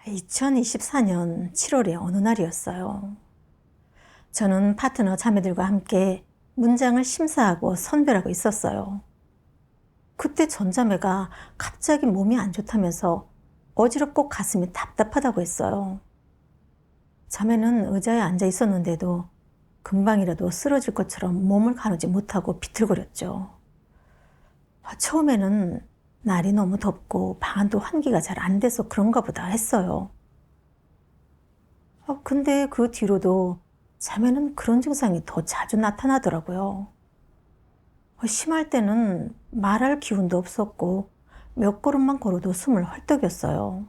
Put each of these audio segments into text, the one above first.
2024년 7월의 어느 날이었어요. 저는 파트너 자매들과 함께 문장을 심사하고 선별하고 있었어요. 그때 전자매가 갑자기 몸이 안 좋다면서 어지럽고 가슴이 답답하다고 했어요. 자매는 의자에 앉아 있었는데도 금방이라도 쓰러질 것처럼 몸을 가누지 못하고 비틀거렸죠. 처음에는 날이 너무 덥고 방 안도 환기가 잘 안 돼서 그런가 보다 했어요. 근데 그 뒤로도 자매는 그런 증상이 더 자주 나타나더라고요. 심할 때는 말할 기운도 없었고 몇 걸음만 걸어도 숨을 헐떡였어요.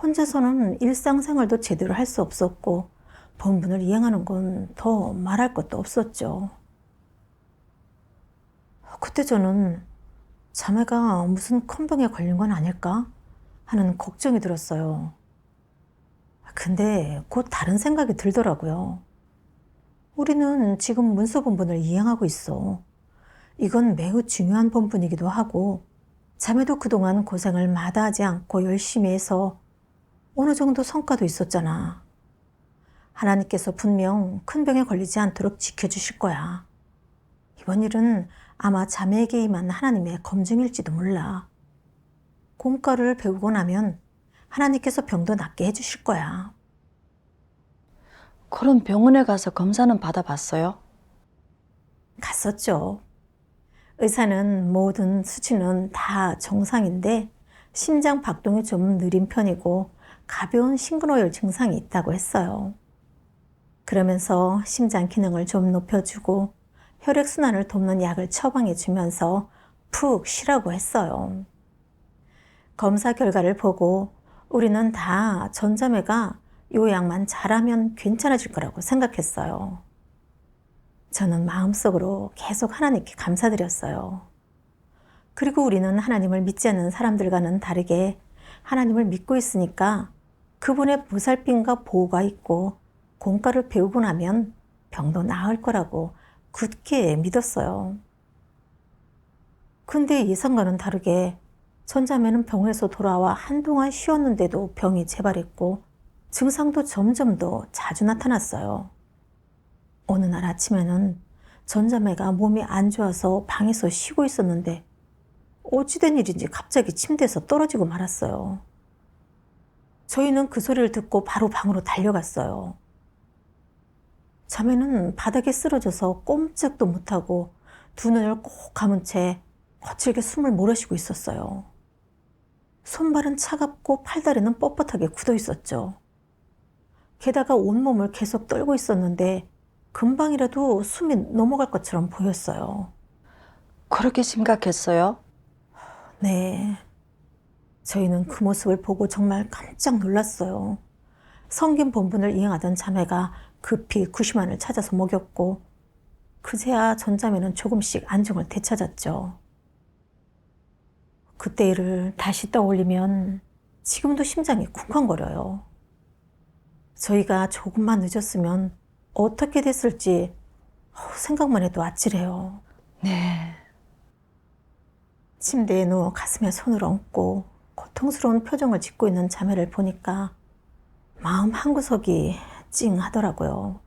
혼자서는 일상생활도 제대로 할 수 없었고 본분을 이행하는 건 더 말할 것도 없었죠. 그때 저는 자매가 무슨 큰 병에 걸린 건 아닐까 하는 걱정이 들었어요. 근데 곧 다른 생각이 들더라고요. 우리는 지금 문서 본분을 이행하고 있어. 이건 매우 중요한 본분이기도 하고 자매도 그동안 고생을 마다하지 않고 열심히 해서 어느 정도 성과도 있었잖아. 하나님께서 분명 큰 병에 걸리지 않도록 지켜주실 거야. 이번 일은 아마 자매에게 임한 하나님의 검증일지도 몰라. 공과를 배우고 나면 하나님께서 병도 낫게 해주실 거야. 그럼 병원에 가서 검사는 받아봤어요? 갔었죠. 의사는 모든 수치는 다 정상인데 심장 박동이 좀 느린 편이고 가벼운 심근오열 증상이 있다고 했어요. 그러면서 심장 기능을 좀 높여주고 혈액순환을 돕는 약을 처방해 주면서 푹 쉬라고 했어요. 검사 결과를 보고 우리는 다 전자매가 요 약만 잘하면 괜찮아질 거라고 생각했어요. 저는 마음속으로 계속 하나님께 감사드렸어요. 그리고 우리는 하나님을 믿지 않는 사람들과는 다르게 하나님을 믿고 있으니까 그분의 보살핌과 보호가 있고 공과를 배우고 나면 병도 나을 거라고 굳게 믿었어요. 근데 예상과는 다르게 전자매는 병원에서 돌아와 한동안 쉬었는데도 병이 재발했고 증상도 점점 더 자주 나타났어요. 어느 날 아침에는 전자매가 몸이 안 좋아서 방에서 쉬고 있었는데 어찌된 일인지 갑자기 침대에서 떨어지고 말았어요. 저희는 그 소리를 듣고 바로 방으로 달려갔어요. 자매는 바닥에 쓰러져서 꼼짝도 못하고 두 눈을 꼭 감은 채 거칠게 숨을 몰아쉬고 있었어요. 손발은 차갑고 팔다리는 뻣뻣하게 굳어 있었죠. 게다가 온몸을 계속 떨고 있었는데 금방이라도 숨이 넘어갈 것처럼 보였어요. 그렇게 심각했어요? 네. 저희는 그 모습을 보고 정말 깜짝 놀랐어요. 성긴 본분을 이행하던 자매가 급히 구시만을 찾아서 먹였고 그제야 전자매는 조금씩 안정을 되찾았죠. 그때 일을 다시 떠올리면 지금도 심장이 쿵쾅거려요. 저희가 조금만 늦었으면 어떻게 됐을지 생각만 해도 아찔해요. 네. 침대에 누워 가슴에 손을 얹고 고통스러운 표정을 짓고 있는 자매를 보니까 마음 한구석이 찡하더라고요.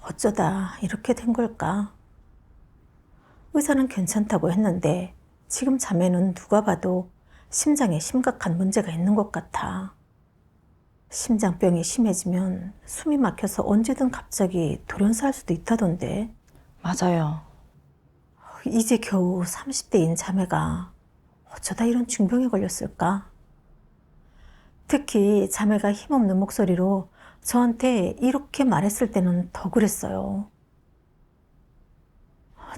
어쩌다 이렇게 된 걸까? 의사는 괜찮다고 했는데 지금 자매는 누가 봐도 심장에 심각한 문제가 있는 것 같아. 심장병이 심해지면 숨이 막혀서 언제든 갑자기 돌연사할 수도 있다던데. 맞아요. 이제 겨우 30대인 자매가 어쩌다 이런 중병에 걸렸을까? 특히 자매가 힘없는 목소리로 저한테 이렇게 말했을 때는 더 그랬어요.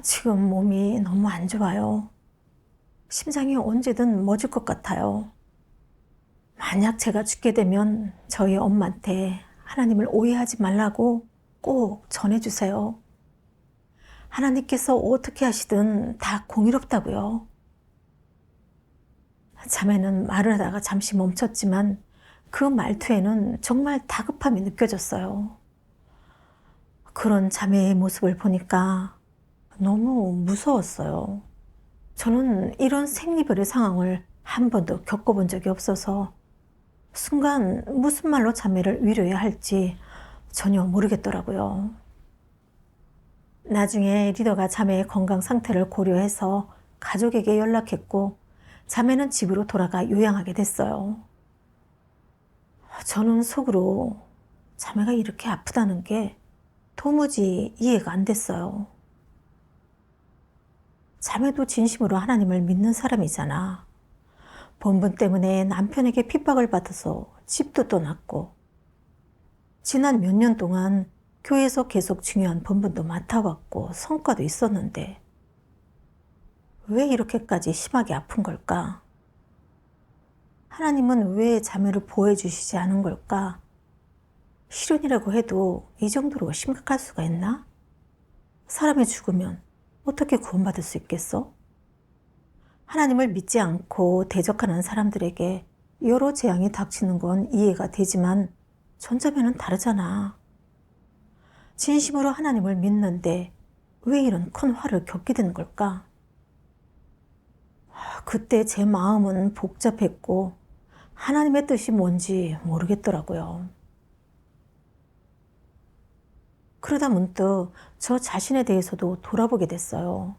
지금 몸이 너무 안 좋아요. 심장이 언제든 멎을 것 같아요. 만약 제가 죽게 되면 저희 엄마한테 하나님을 오해하지 말라고 꼭 전해주세요. 하나님께서 어떻게 하시든 다 공의롭다고요. 자매는 말을 하다가 잠시 멈췄지만 그 말투에는 정말 다급함이 느껴졌어요. 그런 자매의 모습을 보니까 너무 무서웠어요. 저는 이런 생리별의 상황을 한 번도 겪어본 적이 없어서 순간 무슨 말로 자매를 위로해야 할지 전혀 모르겠더라고요. 나중에 리더가 자매의 건강 상태를 고려해서 가족에게 연락했고 자매는 집으로 돌아가 요양하게 됐어요. 저는 속으로 자매가 이렇게 아프다는 게 도무지 이해가 안 됐어요. 자매도 진심으로 하나님을 믿는 사람이잖아. 본분 때문에 남편에게 핍박을 받아서 집도 떠났고 지난 몇 년 동안 교회에서 계속 중요한 본분도 맡아왔고 성과도 있었는데 왜 이렇게까지 심하게 아픈 걸까? 하나님은 왜 자매를 보호해 주시지 않은 걸까? 실연이라고 해도 이 정도로 심각할 수가 있나? 사람이 죽으면 어떻게 구원받을 수 있겠어? 하나님을 믿지 않고 대적하는 사람들에게 여러 재앙이 닥치는 건 이해가 되지만 전자매는 다르잖아. 진심으로 하나님을 믿는데 왜 이런 큰 화를 겪게 되는 걸까? 그때 제 마음은 복잡했고 하나님의 뜻이 뭔지 모르겠더라고요. 그러다 문득 저 자신에 대해서도 돌아보게 됐어요.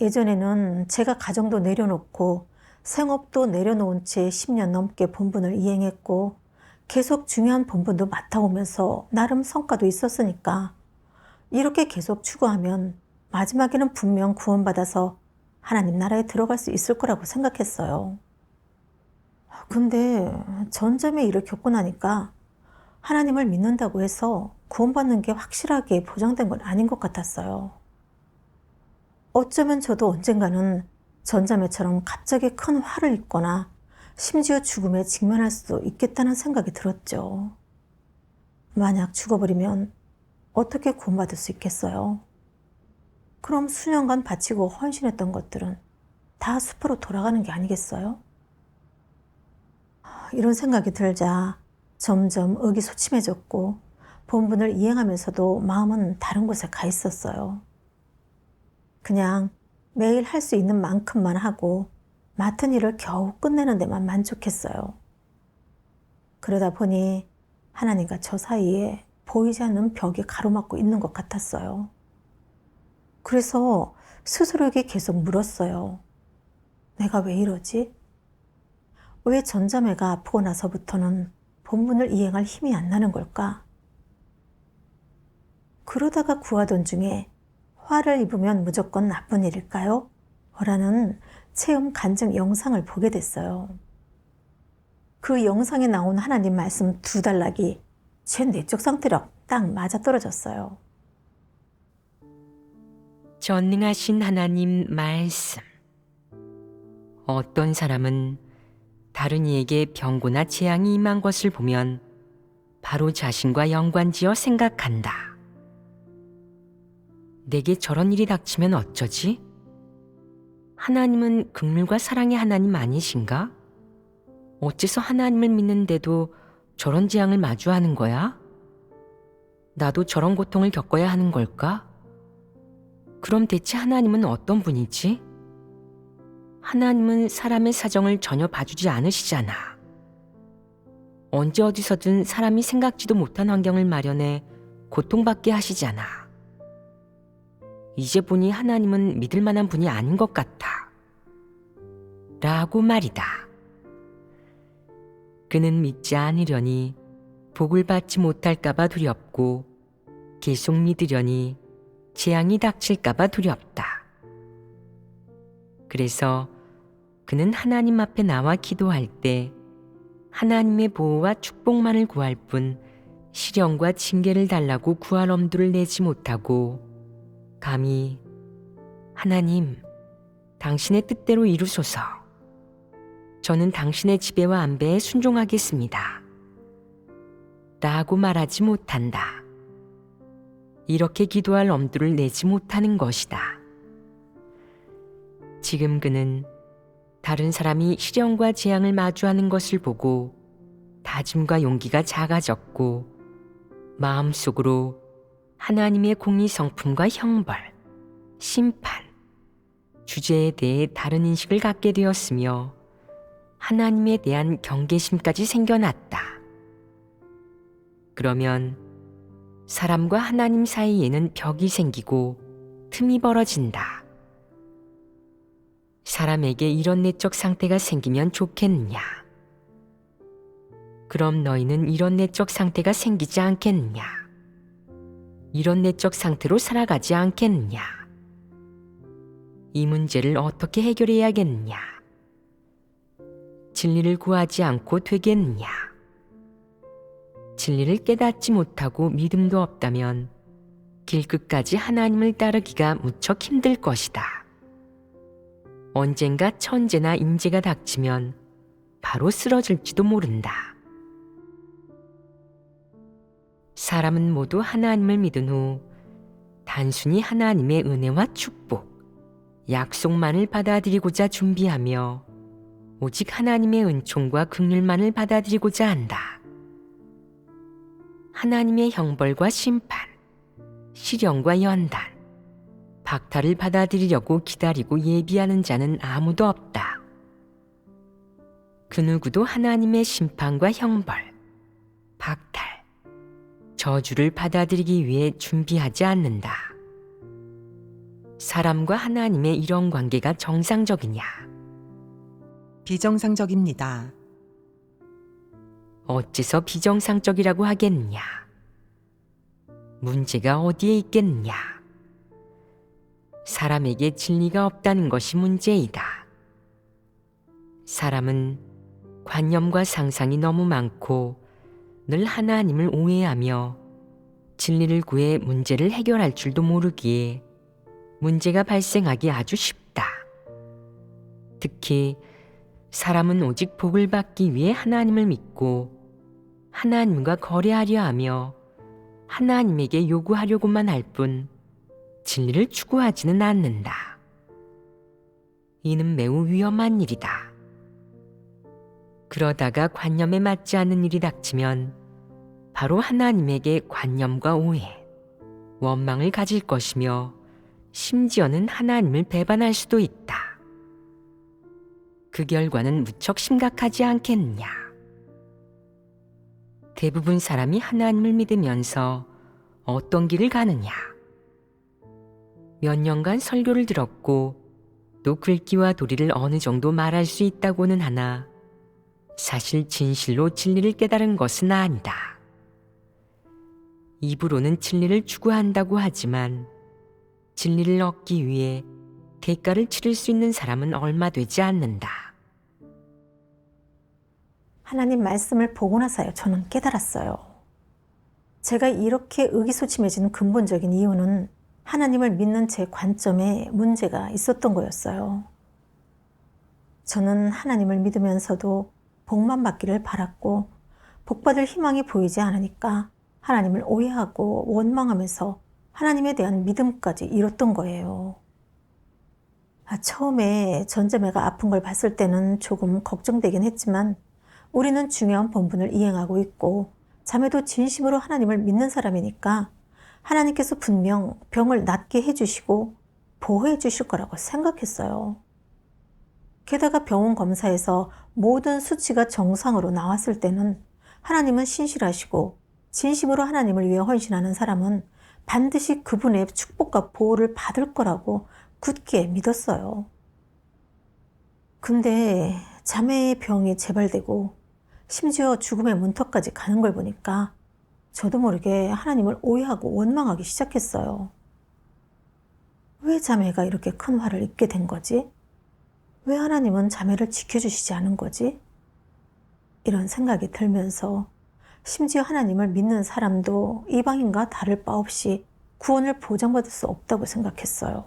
예전에는 제가 가정도 내려놓고 생업도 내려놓은 채 10년 넘게 본분을 이행했고 계속 중요한 본분도 맡아오면서 나름 성과도 있었으니까 이렇게 계속 추구하면 마지막에는 분명 구원받아서 하나님 나라에 들어갈 수 있을 거라고 생각했어요. 근데 전점의 일을 겪고 나니까 하나님을 믿는다고 해서 구원받는 게 확실하게 보장된 건 아닌 것 같았어요. 어쩌면 저도 언젠가는 전자매처럼 갑자기 큰 화를 입거나 심지어 죽음에 직면할 수도 있겠다는 생각이 들었죠. 만약 죽어버리면 어떻게 구원받을 수 있겠어요? 그럼 수년간 바치고 헌신했던 것들은 다 수포로 돌아가는 게 아니겠어요? 이런 생각이 들자 점점 의기소침해졌고 본분을 이행하면서도 마음은 다른 곳에 가 있었어요. 그냥 매일 할 수 있는 만큼만 하고 맡은 일을 겨우 끝내는 데만 만족했어요. 그러다 보니 하나님과 저 사이에 보이지 않는 벽이 가로막고 있는 것 같았어요. 그래서 스스로에게 계속 물었어요. 내가 왜 이러지? 왜 전자매가 아프고 나서부터는 본분을 이행할 힘이 안 나는 걸까? 그러다가 구하던 중에 화를 입으면 무조건 나쁜 일일까요? 라는 체험 간증 영상을 보게 됐어요. 그 영상에 나온 하나님 말씀 2단락이 제 내적 상태랑 딱 맞아떨어졌어요. 전능하신 하나님 말씀. 어떤 사람은 다른 이에게 병고나 재앙이 임한 것을 보면 바로 자신과 연관지어 생각한다. 내게 저런 일이 닥치면 어쩌지? 하나님은 긍휼과 사랑의 하나님 아니신가? 어째서 하나님을 믿는데도 저런 재앙을 마주하는 거야? 나도 저런 고통을 겪어야 하는 걸까? 그럼 대체 하나님은 어떤 분이지? 하나님은 사람의 사정을 전혀 봐주지 않으시잖아. 언제 어디서든 사람이 생각지도 못한 환경을 마련해 고통받게 하시잖아. 이제 보니 하나님은 믿을 만한 분이 아닌 것 같아. 라고 말이다. 그는 믿지 않으려니 복을 받지 못할까봐 두렵고 계속 믿으려니 재앙이 닥칠까봐 두렵다. 그래서 그는 하나님 앞에 나와 기도할 때 하나님의 보호와 축복만을 구할 뿐 시련과 징계를 달라고 구할 엄두를 내지 못하고 감히 하나님, 당신의 뜻대로 이루소서. 저는 당신의 지배와 안배에 순종하겠습니다. 라고 말하지 못한다. 이렇게 기도할 엄두를 내지 못하는 것이다. 지금 그는 다른 사람이 시련과 재앙을 마주하는 것을 보고 다짐과 용기가 작아졌고 마음속으로 하나님의 공의 성품과 형벌, 심판, 주제에 대해 다른 인식을 갖게 되었으며 하나님에 대한 경계심까지 생겨났다. 그러면 사람과 하나님 사이에는 벽이 생기고 틈이 벌어진다. 사람에게 이런 내적 상태가 생기면 좋겠느냐? 그럼 너희는 이런 내적 상태가 생기지 않겠느냐? 이런 내적 상태로 살아가지 않겠느냐? 이 문제를 어떻게 해결해야겠느냐? 진리를 구하지 않고 되겠느냐? 진리를 깨닫지 못하고 믿음도 없다면 길끝까지 하나님을 따르기가 무척 힘들 것이다. 언젠가 천재나 인재가 닥치면 바로 쓰러질지도 모른다. 사람은 모두 하나님을 믿은 후 단순히 하나님의 은혜와 축복, 약속만을 받아들이고자 준비하며 오직 하나님의 은총과 긍휼만을 받아들이고자 한다. 하나님의 형벌과 심판, 시련과 연단, 박탈을 받아들이려고 기다리고 예비하는 자는 아무도 없다. 그 누구도 하나님의 심판과 형벌, 박탈, 저주를 받아들이기 위해 준비하지 않는다. 사람과 하나님의 이런 관계가 정상적이냐? 비정상적입니다. 어째서 비정상적이라고 하겠느냐? 문제가 어디에 있겠느냐? 사람에게 진리가 없다는 것이 문제이다. 사람은 관념과 상상이 너무 많고 늘 하나님을 오해하며 진리를 구해 문제를 해결할 줄도 모르기에 문제가 발생하기 아주 쉽다. 특히 사람은 오직 복을 받기 위해 하나님을 믿고 하나님과 거래하려 하며 하나님에게 요구하려고만 할 뿐 진리를 추구하지는 않는다. 이는 매우 위험한 일이다. 그러다가 관념에 맞지 않는 일이 닥치면 바로 하나님에게 관념과 오해, 원망을 가질 것이며 심지어는 하나님을 배반할 수도 있다. 그 결과는 무척 심각하지 않겠느냐? 대부분 사람이 하나님을 믿으면서 어떤 길을 가느냐? 몇 년간 설교를 들었고 또 글귀와 도리를 어느 정도 말할 수 있다고는 하나 사실 진실로 진리를 깨달은 것은 아니다. 입으로는 진리를 추구한다고 하지만 진리를 얻기 위해 대가를 치를 수 있는 사람은 얼마 되지 않는다. 하나님 말씀을 보고 나서요, 저는 깨달았어요. 제가 이렇게 의기소침해지는 근본적인 이유는 하나님을 믿는 제 관점에 문제가 있었던 거였어요. 저는 하나님을 믿으면서도 복만 받기를 바랐고 복받을 희망이 보이지 않으니까 하나님을 오해하고 원망하면서 하나님에 대한 믿음까지 잃었던 거예요. 처음에 전자매가 아픈 걸 봤을 때는 조금 걱정되긴 했지만 우리는 중요한 본분을 이행하고 있고 자매도 진심으로 하나님을 믿는 사람이니까 하나님께서 분명 병을 낫게 해주시고 보호해 주실 거라고 생각했어요. 게다가 병원 검사에서 모든 수치가 정상으로 나왔을 때는 하나님은 신실하시고 진심으로 하나님을 위해 헌신하는 사람은 반드시 그분의 축복과 보호를 받을 거라고 굳게 믿었어요. 근데 자매의 병이 재발되고 심지어 죽음의 문턱까지 가는 걸 보니까 저도 모르게 하나님을 오해하고 원망하기 시작했어요. 왜 자매가 이렇게 큰 화를 입게 된 거지? 왜 하나님은 자매를 지켜주시지 않은 거지? 이런 생각이 들면서 심지어 하나님을 믿는 사람도 이방인과 다를 바 없이 구원을 보장받을 수 없다고 생각했어요.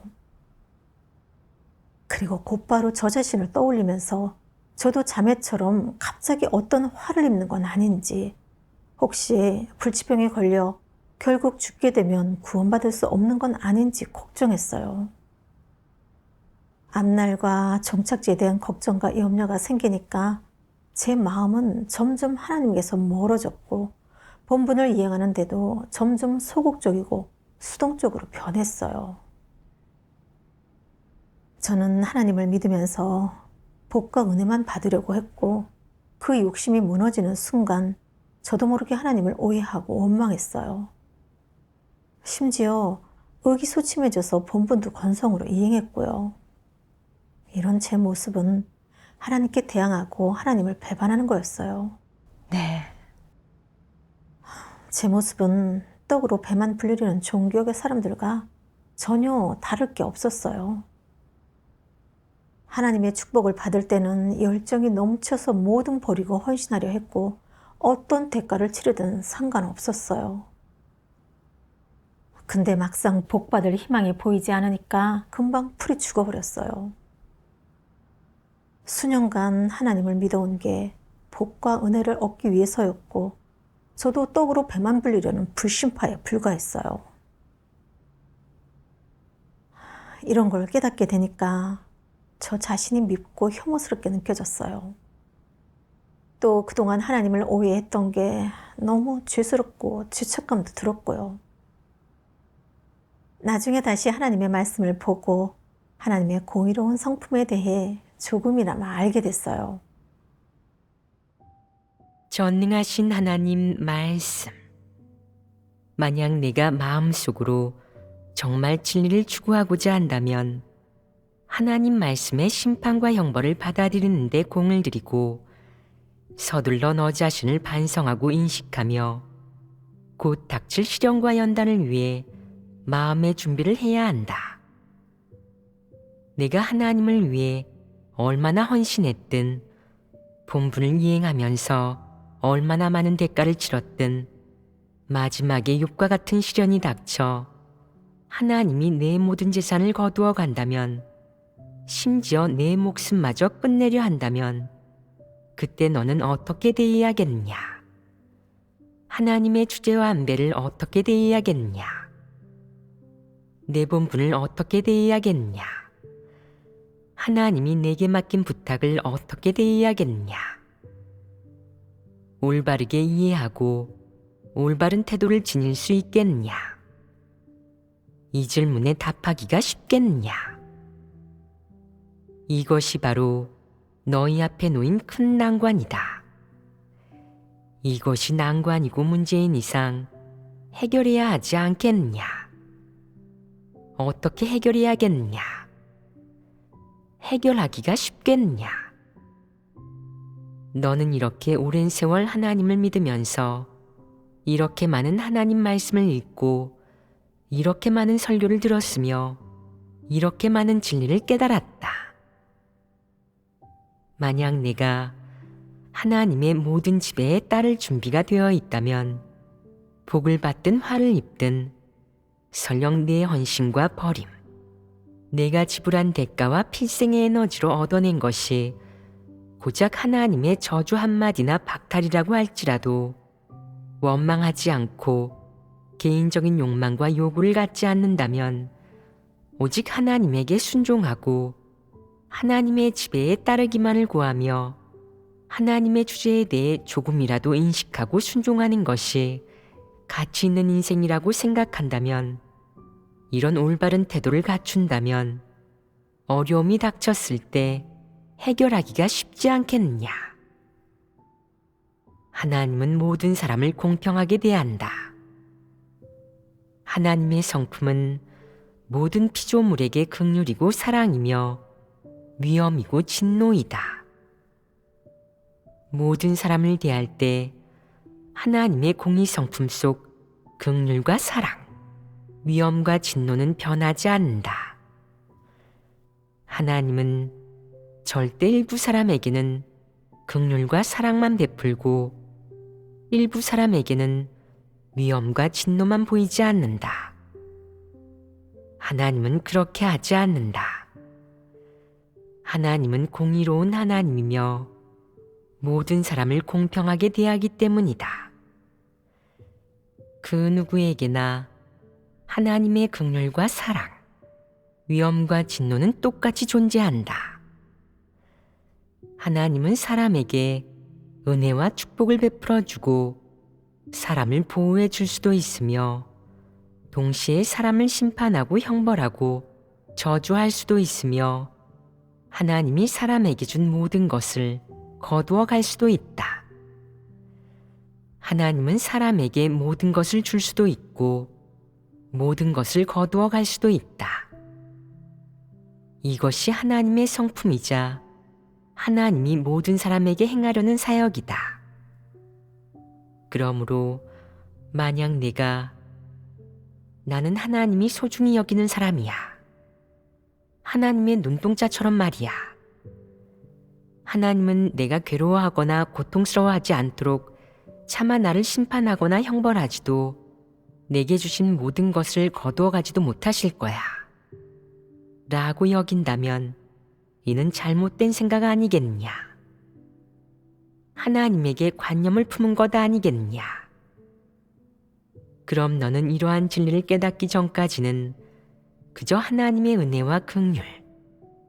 그리고 곧바로 저 자신을 떠올리면서 저도 자매처럼 갑자기 어떤 화를 입는 건 아닌지, 혹시 불치병에 걸려 결국 죽게 되면 구원받을 수 없는 건 아닌지 걱정했어요. 앞날과 종착지에 대한 걱정과 염려가 생기니까 제 마음은 점점 하나님께서 멀어졌고 본분을 이행하는데도 점점 소극적이고 수동적으로 변했어요. 저는 하나님을 믿으면서 복과 은혜만 받으려고 했고 그 욕심이 무너지는 순간 저도 모르게 하나님을 오해하고 원망했어요. 심지어 의기소침해져서 본분도 건성으로 이행했고요. 이런 제 모습은 하나님께 대항하고 하나님을 배반하는 거였어요. 네. 제 모습은 떡으로 배만 불리려는 종교의 사람들과 전혀 다를 게 없었어요. 하나님의 축복을 받을 때는 열정이 넘쳐서 뭐든 버리고 헌신하려 했고 어떤 대가를 치르든 상관없었어요. 근데 막상 복 받을 희망이 보이지 않으니까 금방 풀이 죽어버렸어요. 수년간 하나님을 믿어온 게 복과 은혜를 얻기 위해서였고 저도 떡으로 배만 불리려는 불신파에 불과했어요. 이런 걸 깨닫게 되니까 저 자신이 밉고 혐오스럽게 느껴졌어요. 또 그동안 하나님을 오해했던 게 너무 죄스럽고 죄책감도 들었고요. 나중에 다시 하나님의 말씀을 보고 하나님의 공의로운 성품에 대해 조금이나마 알게 됐어요. 전능하신 하나님 말씀. 만약 내가 마음속으로 정말 진리를 추구하고자 한다면 하나님 말씀의 심판과 형벌을 받아들이는 데 공을 들이고 서둘러 너 자신을 반성하고 인식하며 곧 닥칠 시련과 연단을 위해 마음의 준비를 해야 한다. 내가 하나님을 위해 얼마나 헌신했든 본분을 이행하면서 얼마나 많은 대가를 치렀든 마지막에 욥과 같은 시련이 닥쳐 하나님이 내 모든 재산을 거두어 간다면 심지어 내 목숨마저 끝내려 한다면 그때 너는 어떻게 대해야겠느냐? 하나님의 주제와 안배를 어떻게 대해야겠느냐? 내 본분을 어떻게 대해야겠느냐? 하나님이 내게 맡긴 부탁을 어떻게 대해야겠느냐? 올바르게 이해하고 올바른 태도를 지닐 수 있겠느냐? 이 질문에 답하기가 쉽겠느냐? 이것이 바로 너희 앞에 놓인 큰 난관이다. 이것이 난관이고 문제인 이상 해결해야 하지 않겠느냐? 어떻게 해결해야겠느냐? 해결하기가 쉽겠느냐? 너는 이렇게 오랜 세월 하나님을 믿으면서 이렇게 많은 하나님 말씀을 읽고 이렇게 많은 설교를 들었으며 이렇게 많은 진리를 깨달았다. 만약 내가 하나님의 모든 지배에 따를 준비가 되어 있다면 복을 받든 화를 입든 설령 내 헌신과 버림, 내가 지불한 대가와 필생의 에너지로 얻어낸 것이 고작 하나님의 저주 한마디나 박탈이라고 할지라도 원망하지 않고 개인적인 욕망과 요구를 갖지 않는다면 오직 하나님에게 순종하고 하나님의 지배에 따르기만을 구하며 하나님의 주제에 대해 조금이라도 인식하고 순종하는 것이 가치 있는 인생이라고 생각한다면, 이런 올바른 태도를 갖춘다면 어려움이 닥쳤을 때 해결하기가 쉽지 않겠느냐? 하나님은 모든 사람을 공평하게 대한다. 하나님의 성품은 모든 피조물에게 긍휼이고 사랑이며 위엄이고 진노이다. 모든 사람을 대할 때 하나님의 공의 성품 속 긍휼과 사랑, 위엄과 진노는 변하지 않는다. 하나님은 절대 일부 사람에게는 긍휼과 사랑만 베풀고 일부 사람에게는 위엄과 진노만 보이지 않는다. 하나님은 그렇게 하지 않는다. 하나님은 공의로운 하나님이며 모든 사람을 공평하게 대하기 때문이다. 그 누구에게나 하나님의 긍휼과 사랑, 위엄과 진노는 똑같이 존재한다. 하나님은 사람에게 은혜와 축복을 베풀어 주고 사람을 보호해 줄 수도 있으며 동시에 사람을 심판하고 형벌하고 저주할 수도 있으며 하나님이 사람에게 준 모든 것을 거두어 갈 수도 있다. 하나님은 사람에게 모든 것을 줄 수도 있고 모든 것을 거두어 갈 수도 있다. 이것이 하나님의 성품이자 하나님이 모든 사람에게 행하려는 사역이다. 그러므로 만약 나는 하나님이 소중히 여기는 사람이야. 하나님의 눈동자처럼 말이야. 하나님은 내가 괴로워하거나 고통스러워하지 않도록 차마 나를 심판하거나 형벌하지도 내게 주신 모든 것을 거두어 가지도 못하실 거야. 라고 여긴다면 이는 잘못된 생각 아니겠느냐. 하나님에게 관념을 품은 것 아니겠느냐. 그럼 너는 이러한 진리를 깨닫기 전까지는 그저 하나님의 은혜와 긍휼,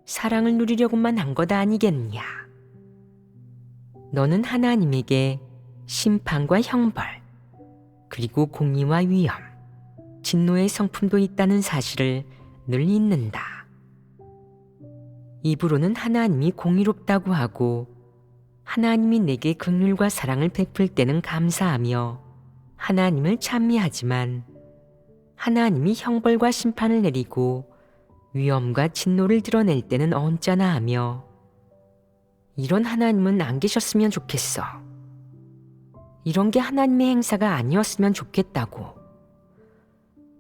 사랑을 누리려고만 한 것 아니겠느냐. 너는 하나님에게 심판과 형벌, 그리고 공의와 위엄, 진노의 성품도 있다는 사실을 늘 잊는다. 입으로는 하나님이 공의롭다고 하고 하나님이 내게 긍휼과 사랑을 베풀 때는 감사하며 하나님을 찬미하지만 하나님이 형벌과 심판을 내리고 위엄과 진노를 드러낼 때는 언짢아 하며 이런 하나님은 안 계셨으면 좋겠어. 이런 게 하나님의 행사가 아니었으면 좋겠다고.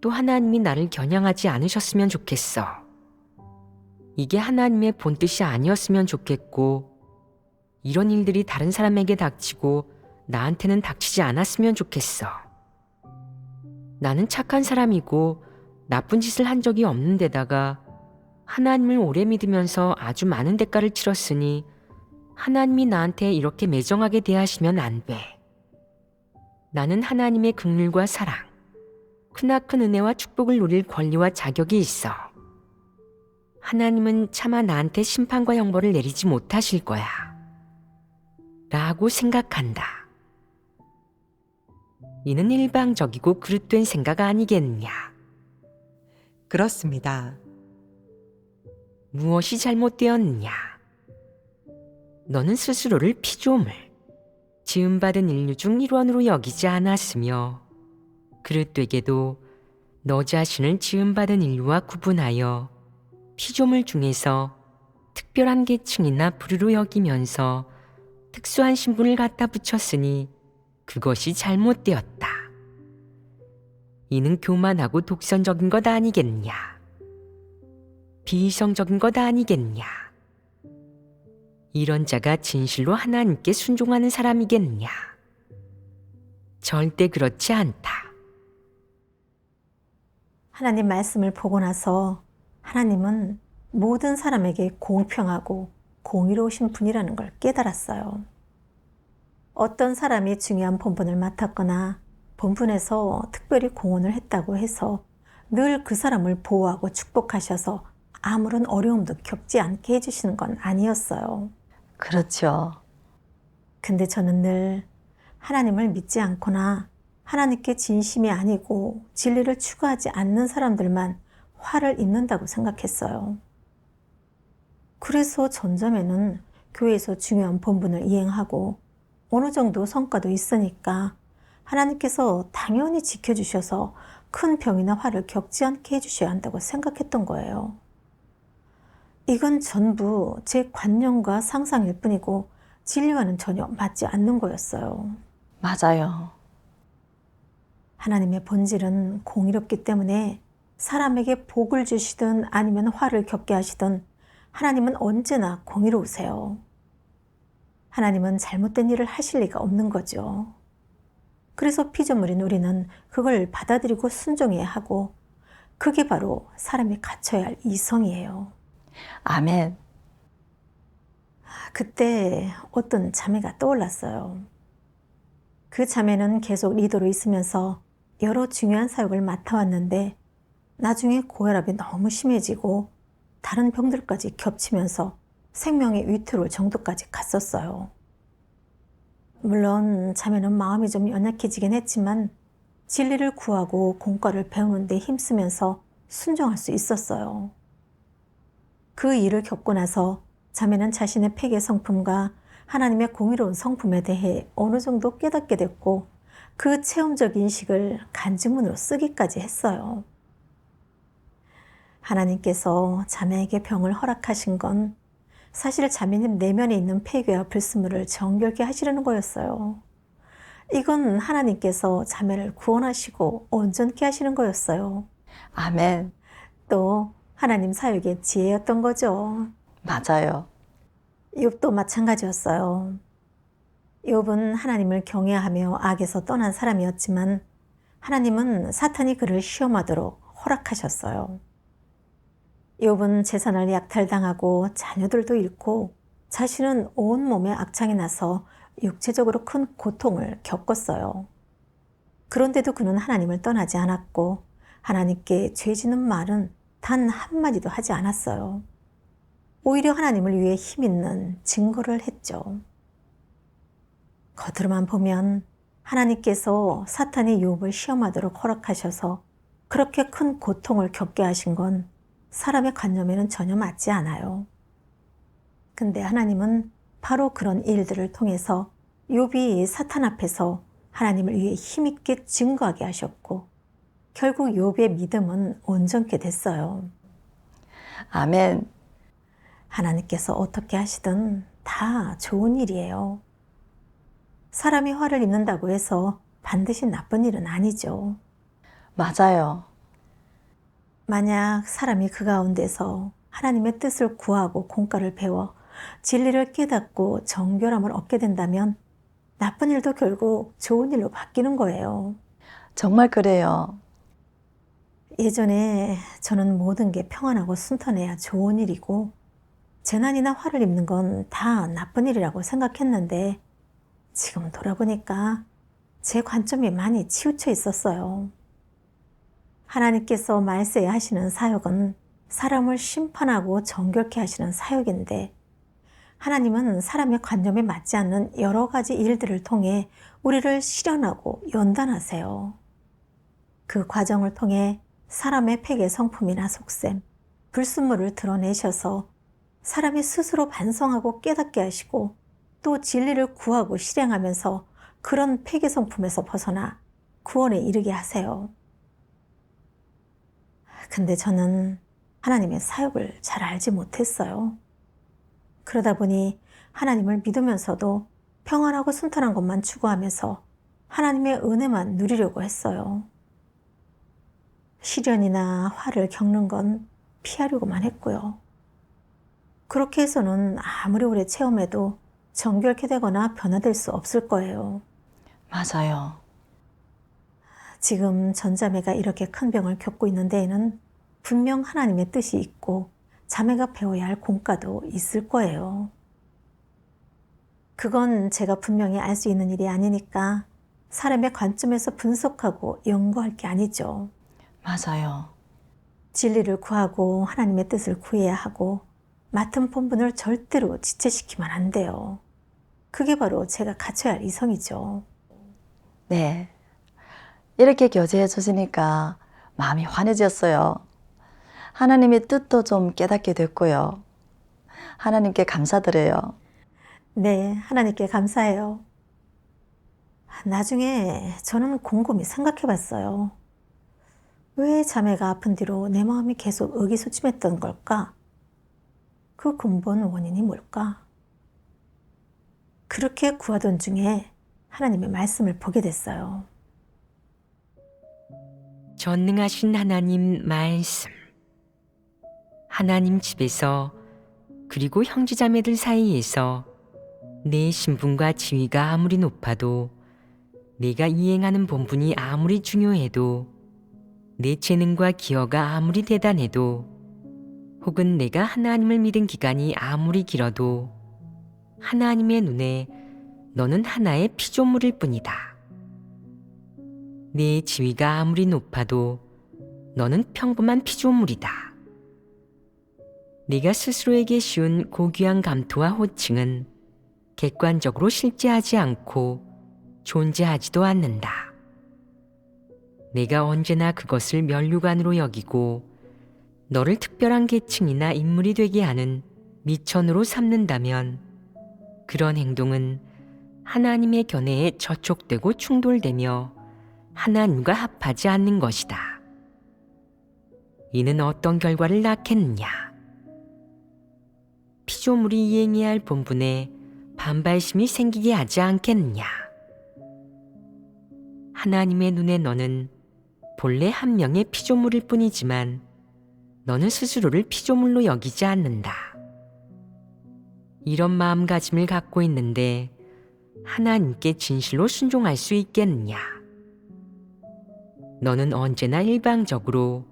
또 하나님이 나를 겨냥하지 않으셨으면 좋겠어. 이게 하나님의 본뜻이 아니었으면 좋겠고 이런 일들이 다른 사람에게 닥치고 나한테는 닥치지 않았으면 좋겠어. 나는 착한 사람이고 나쁜 짓을 한 적이 없는 데다가 하나님을 오래 믿으면서 아주 많은 대가를 치렀으니 하나님이 나한테 이렇게 매정하게 대하시면 안 돼. 나는 하나님의 긍휼과 사랑, 크나큰 은혜와 축복을 누릴 권리와 자격이 있어. 하나님은 차마 나한테 심판과 형벌을 내리지 못하실 거야. 라고 생각한다. 이는 일방적이고 그릇된 생각 아니겠느냐. 그렇습니다. 무엇이 잘못되었느냐? 너는 스스로를 피조물, 지음받은 인류 중 일원으로 여기지 않았으며 그릇되게도 너 자신을 지음받은 인류와 구분하여 피조물 중에서 특별한 계층이나 부류로 여기면서 특수한 신분을 갖다 붙였으니 그것이 잘못되었다. 이는 교만하고 독선적인 것 아니겠냐? 비이성적인 것 아니겠냐? 이런 자가 진실로 하나님께 순종하는 사람이겠냐? 절대 그렇지 않다. 하나님 말씀을 보고 나서 하나님은 모든 사람에게 공평하고 공의로우신 분이라는 걸 깨달았어요. 어떤 사람이 중요한 본분을 맡았거나 본분에서 특별히 공헌을 했다고 해서 늘 그 사람을 보호하고 축복하셔서 아무런 어려움도 겪지 않게 해주시는 건 아니었어요. 그렇죠. 근데 저는 늘 하나님을 믿지 않거나 하나님께 진심이 아니고 진리를 추구하지 않는 사람들만 화를 입는다고 생각했어요. 그래서 전점에는 교회에서 중요한 본분을 이행하고 어느 정도 성과도 있으니까 하나님께서 당연히 지켜주셔서 큰 병이나 화를 겪지 않게 해주셔야 한다고 생각했던 거예요. 이건 전부 제 관념과 상상일 뿐이고 진리와는 전혀 맞지 않는 거였어요. 맞아요. 하나님의 본질은 공의롭기 때문에 사람에게 복을 주시든 아니면 화를 겪게 하시든 하나님은 언제나 공의로우세요. 하나님은 잘못된 일을 하실 리가 없는 거죠. 그래서 피조물인 우리는 그걸 받아들이고 순종해야 하고 그게 바로 사람이 갖춰야 할 이성이에요. 아멘. 그때 어떤 자매가 떠올랐어요. 그 자매는 계속 리더로 있으면서 여러 중요한 사역을 맡아왔는데 나중에 고혈압이 너무 심해지고 다른 병들까지 겹치면서 생명이 위태로울 정도까지 갔었어요. 물론 자매는 마음이 좀 연약해지긴 했지만 진리를 구하고 공과를 배우는 데 힘쓰면서 순종할 수 있었어요. 그 일을 겪고 나서 자매는 자신의 폐계 성품과 하나님의 공의로운 성품에 대해 어느 정도 깨닫게 됐고 그 체험적 인식을 간증문으로 쓰기까지 했어요. 하나님께서 자매에게 병을 허락하신 건 사실 자매님 내면에 있는 폐괴와 불순물을 정결케 하시려는 거였어요. 이건 하나님께서 자매를 구원하시고 온전케 하시는 거였어요. 아멘. 또 하나님 사역의 지혜였던 거죠. 맞아요. 욥도 마찬가지였어요. 욥은 하나님을 경외하며 악에서 떠난 사람이었지만 하나님은 사탄이 그를 시험하도록 허락하셨어요. 욥은 재산을 약탈당하고 자녀들도 잃고 자신은 온몸에 악창이 나서 육체적으로 큰 고통을 겪었어요. 그런데도 그는 하나님을 떠나지 않았고 하나님께 죄 짓는 말은 단 한마디도 하지 않았어요. 오히려 하나님을 위해 힘있는 증거를 했죠. 겉으로만 보면 하나님께서 사탄이 욥을 시험하도록 허락하셔서 그렇게 큰 고통을 겪게 하신 건 사람의 관념에는 전혀 맞지 않아요. 근데 하나님은 바로 그런 일들을 통해서 욥이 사탄 앞에서 하나님을 위해 힘있게 증거하게 하셨고 결국 욥의 믿음은 온전케 됐어요. 아멘. 하나님께서 어떻게 하시든 다 좋은 일이에요. 사람이 화를 입는다고 해서 반드시 나쁜 일은 아니죠. 맞아요. 만약 사람이 그 가운데서 하나님의 뜻을 구하고 공과를 배워 진리를 깨닫고 정결함을 얻게 된다면 나쁜 일도 결국 좋은 일로 바뀌는 거예요. 정말 그래요. 예전에 저는 모든 게 평안하고 순탄해야 좋은 일이고 재난이나 화를 입는 건 다 나쁜 일이라고 생각했는데 지금 돌아보니까 제 관점이 많이 치우쳐 있었어요. 하나님께서 말세에 하시는 사역은 사람을 심판하고 정결케 하시는 사역인데 하나님은 사람의 관념에 맞지 않는 여러 가지 일들을 통해 우리를 실현하고 연단하세요. 그 과정을 통해 사람의 폐괴 성품이나 속셈, 불순물을 드러내셔서 사람이 스스로 반성하고 깨닫게 하시고 또 진리를 구하고 실행하면서 그런 폐괴 성품에서 벗어나 구원에 이르게 하세요. 근데 저는 하나님의 사역을 잘 알지 못했어요. 그러다 보니 하나님을 믿으면서도 평안하고 순탄한 것만 추구하면서 하나님의 은혜만 누리려고 했어요. 시련이나 화를 겪는 건 피하려고만 했고요. 그렇게 해서는 아무리 오래 체험해도 정결케 되거나 변화될 수 없을 거예요. 맞아요. 지금 전자매가 이렇게 큰 병을 겪고 있는 데에는 분명 하나님의 뜻이 있고 자매가 배워야 할 공과도 있을 거예요. 그건 제가 분명히 알 수 있는 일이 아니니까 사람의 관점에서 분석하고 연구할 게 아니죠. 맞아요. 진리를 구하고 하나님의 뜻을 구해야 하고 맡은 본분을 절대로 지체시키면 안 돼요. 그게 바로 제가 갖춰야 할 이성이죠. 네. 이렇게 교제해 주시니까 마음이 환해졌어요. 하나님의 뜻도 좀 깨닫게 됐고요. 하나님께 감사드려요. 네, 하나님께 감사해요. 나중에 저는 곰곰이 생각해 봤어요. 왜 자매가 아픈 뒤로 내 마음이 계속 의기소침했던 걸까? 그 근본 원인이 뭘까? 그렇게 구하던 중에 하나님의 말씀을 보게 됐어요. 전능하신 하나님 말씀. 하나님 집에서 그리고 형제자매들 사이에서 내 신분과 지위가 아무리 높아도 내가 이행하는 본분이 아무리 중요해도 내 재능과 기여가 아무리 대단해도 혹은 내가 하나님을 믿은 기간이 아무리 길어도 하나님의 눈에 너는 하나의 피조물일 뿐이다. 내 지위가 아무리 높아도 너는 평범한 피조물이다. 네가 스스로에게 씌운 고귀한 감투와 호칭은 객관적으로 실제하지 않고 존재하지도 않는다. 내가 언제나 그것을 면류관으로 여기고 너를 특별한 계층이나 인물이 되게 하는 미천으로 삼는다면 그런 행동은 하나님의 견해에 저촉되고 충돌되며 하나님과 합하지 않는 것이다. 이는 어떤 결과를 낳겠느냐? 피조물이 이행해야 할 본분에 반발심이 생기게 하지 않겠느냐? 하나님의 눈에 너는 본래 한 명의 피조물일 뿐이지만 너는 스스로를 피조물로 여기지 않는다. 이런 마음가짐을 갖고 있는데 하나님께 진실로 순종할 수 있겠느냐? 너는 언제나 일방적으로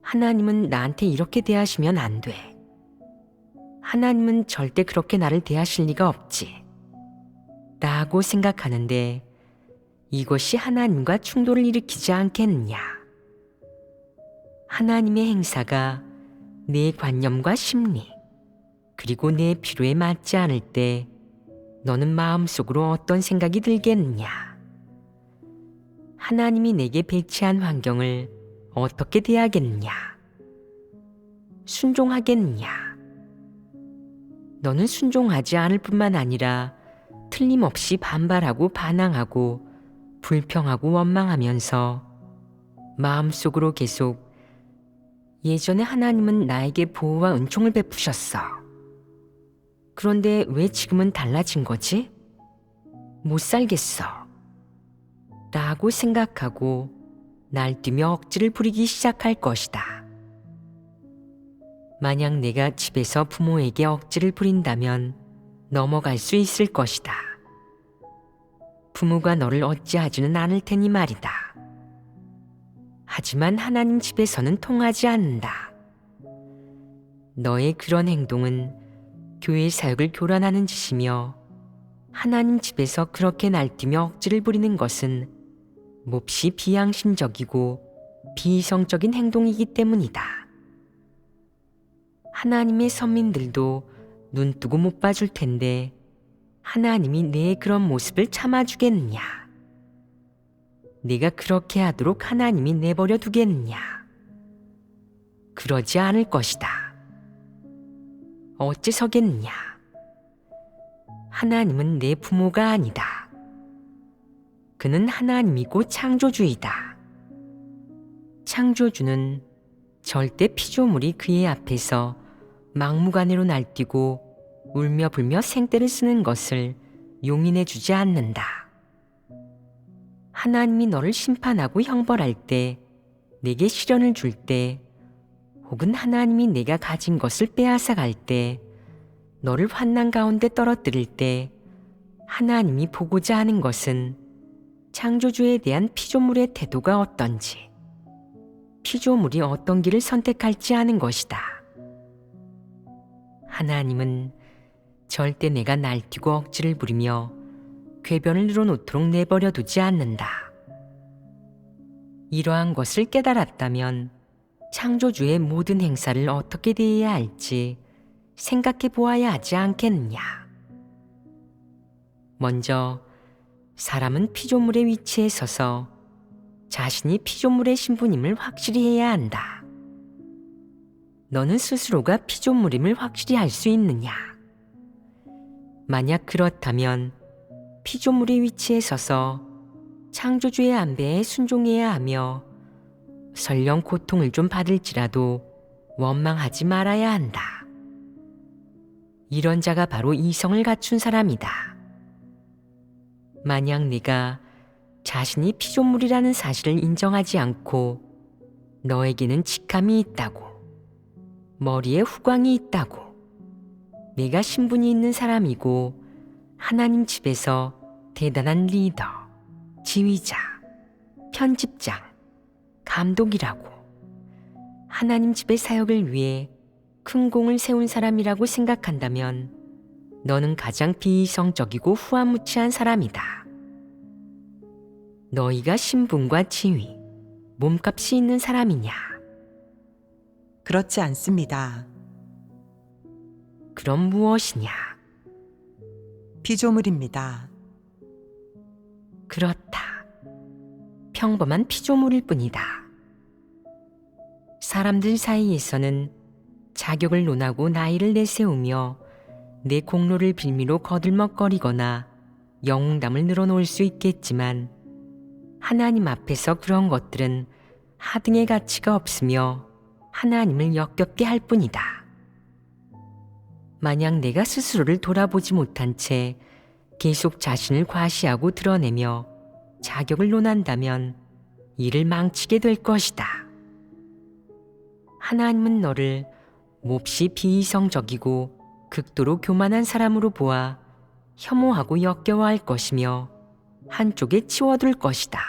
하나님은 나한테 이렇게 대하시면 안 돼. 하나님은 절대 그렇게 나를 대하실 리가 없지. 라고 생각하는데 이것이 하나님과 충돌을 일으키지 않겠느냐? 하나님의 행사가 내 관념과 심리, 그리고 내 필요에 맞지 않을 때 너는 마음속으로 어떤 생각이 들겠느냐? 하나님이 내게 배치한 환경을 어떻게 대하겠느냐? 순종하겠느냐? 너는 순종하지 않을 뿐만 아니라 틀림없이 반발하고 반항하고 불평하고 원망하면서 마음속으로 계속 예전에 하나님은 나에게 보호와 은총을 베푸셨어. 그런데 왜 지금은 달라진 거지? 못 살겠어. 라고 생각하고 날뛰며 억지를 부리기 시작할 것이다. 만약 내가 집에서 부모에게 억지를 부린다면 넘어갈 수 있을 것이다. 부모가 너를 어찌하지는 않을 테니 말이다. 하지만 하나님 집에서는 통하지 않는다. 너의 그런 행동은 교회 사역을 교란하는 짓이며 하나님 집에서 그렇게 날뛰며 억지를 부리는 것은 몹시 비양심적이고 비이성적인 행동이기 때문이다. 하나님의 선민들도 눈뜨고 못 봐줄 텐데 하나님이 내 그런 모습을 참아주겠느냐? 네가 그렇게 하도록 하나님이 내버려 두겠느냐? 그러지 않을 것이다. 어째서겠느냐? 하나님은 내 부모가 아니다. 그는 하나님이고 창조주이다. 창조주는 절대 피조물이 그의 앞에서 막무가내로 날뛰고 울며 불며 생떼를 쓰는 것을 용인해 주지 않는다. 하나님이 너를 심판하고 형벌할 때, 내게 시련을 줄 때, 혹은 하나님이 내가 가진 것을 빼앗아 갈 때, 너를 환난 가운데 떨어뜨릴 때 하나님이 보고자 하는 것은 창조주에 대한 피조물의 태도가 어떤지, 피조물이 어떤 길을 선택할지 하는 것이다. 하나님은 절대 내가 날뛰고 억지를 부리며 궤변을 늘어놓도록 내버려 두지 않는다. 이러한 것을 깨달았다면 창조주의 모든 행사를 어떻게 대해야 할지 생각해 보아야 하지 않겠느냐. 먼저 사람은 피조물의 위치에 서서 자신이 피조물의 신분임을 확실히 해야 한다. 너는 스스로가 피조물임을 확실히 알 수 있느냐? 만약 그렇다면 피조물의 위치에 서서 창조주의 안배에 순종해야 하며 설령 고통을 좀 받을지라도 원망하지 말아야 한다. 이런 자가 바로 이성을 갖춘 사람이다. 만약 네가 자신이 피조물이라는 사실을 인정하지 않고 너에게는 직함이 있다고, 머리에 후광이 있다고, 내가 신분이 있는 사람이고 하나님 집에서 대단한 리더, 지휘자, 편집장, 감독이라고, 하나님 집의 사역을 위해 큰 공을 세운 사람이라고 생각한다면 너는 가장 비이성적이고 후한무치한 사람이다. 너희가 신분과 지위, 몸값이 있는 사람이냐? 그렇지 않습니다. 그럼 무엇이냐? 피조물입니다. 그렇다. 평범한 피조물일 뿐이다. 사람들 사이에서는 자격을 논하고 나이를 내세우며 내 공로를 빌미로 거들먹거리거나 영웅담을 늘어놓을 수 있겠지만 하나님 앞에서 그런 것들은 하등의 가치가 없으며 하나님을 역겹게 할 뿐이다. 만약 내가 스스로를 돌아보지 못한 채 계속 자신을 과시하고 드러내며 자격을 논한다면 이를 망치게 될 것이다. 하나님은 너를 몹시 비이성적이고 극도로 교만한 사람으로 보아 혐오하고 역겨워할 것이며 한쪽에 치워둘 것이다.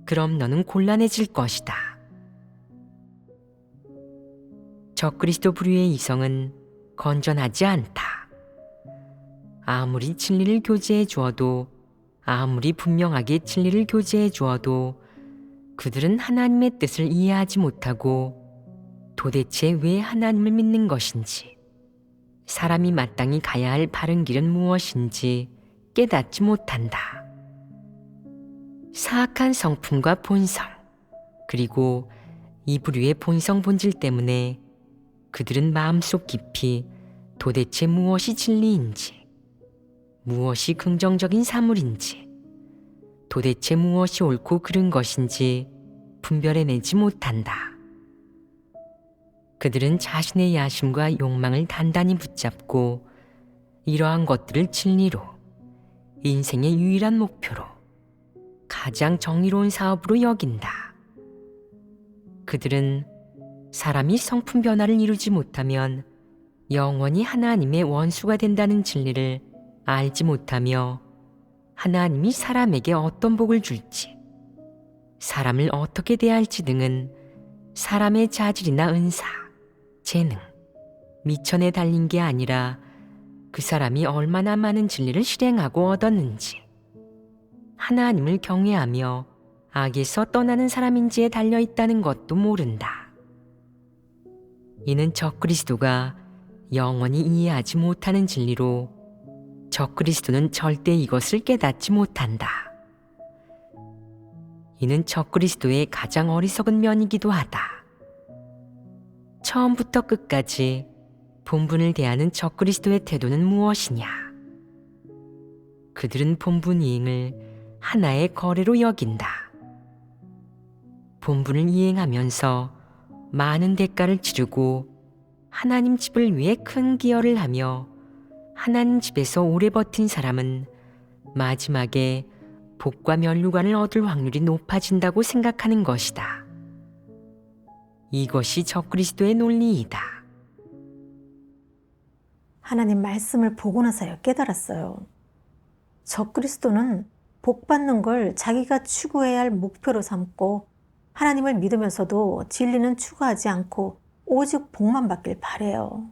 그럼 너는 곤란해질 것이다. 적그리스도 부류의 이성은 건전하지 않다. 아무리 진리를 교제해 주어도, 아무리 분명하게 진리를 교제해 주어도 그들은 하나님의 뜻을 이해하지 못하고 도대체 왜 하나님을 믿는 것인지, 사람이 마땅히 가야 할 바른 길은 무엇인지 깨닫지 못한다. 사악한 성품과 본성, 그리고 이 부류의 본성 본질 때문에 그들은 마음속 깊이 도대체 무엇이 진리인지, 무엇이 긍정적인 사물인지, 도대체 무엇이 옳고 그른 것인지 분별해내지 못한다. 그들은 자신의 야심과 욕망을 단단히 붙잡고 이러한 것들을 진리로, 인생의 유일한 목표로, 가장 정의로운 사업으로 여긴다. 그들은 사람이 성품 변화를 이루지 못하면 영원히 하나님의 원수가 된다는 진리를 알지 못하며 하나님이 사람에게 어떤 복을 줄지, 사람을 어떻게 대할지 등은 사람의 자질이나 은사, 재능, 미천에 달린 게 아니라 그 사람이 얼마나 많은 진리를 실행하고 얻었는지, 하나님을 경외하며 악에서 떠나는 사람인지에 달려 있다는 것도 모른다. 이는 적그리스도가 영원히 이해하지 못하는 진리로 적그리스도는 절대 이것을 깨닫지 못한다. 이는 적그리스도의 가장 어리석은 면이기도 하다. 처음부터 끝까지 본분을 대하는 적그리스도의 태도는 무엇이냐? 그들은 본분 이행을 하나의 거래로 여긴다. 본분을 이행하면서 많은 대가를 치르고 하나님 집을 위해 큰 기여를 하며 하나님 집에서 오래 버틴 사람은 마지막에 복과 면류관을 얻을 확률이 높아진다고 생각하는 것이다. 이것이 적그리스도의 논리이다. 하나님 말씀을 보고 나서야 깨달았어요. 적그리스도는 복 받는 걸 자기가 추구해야 할 목표로 삼고 하나님을 믿으면서도 진리는 추구하지 않고 오직 복만 받길 바래요.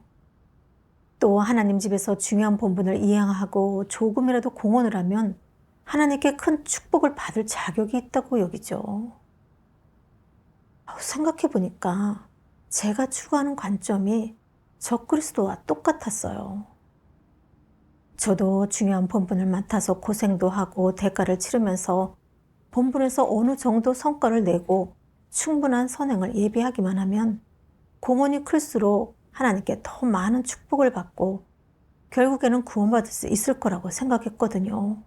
또 하나님 집에서 중요한 본분을 이행하고 조금이라도 공헌을 하면 하나님께 큰 축복을 받을 자격이 있다고 여기죠. 생각해 보니까 제가 추구하는 관점이 적그리스도와 똑같았어요. 저도 중요한 본분을 맡아서 고생도 하고 대가를 치르면서 본분에서 어느 정도 성과를 내고 충분한 선행을 예비하기만 하면 공헌이 클수록 하나님께 더 많은 축복을 받고 결국에는 구원받을 수 있을 거라고 생각했거든요.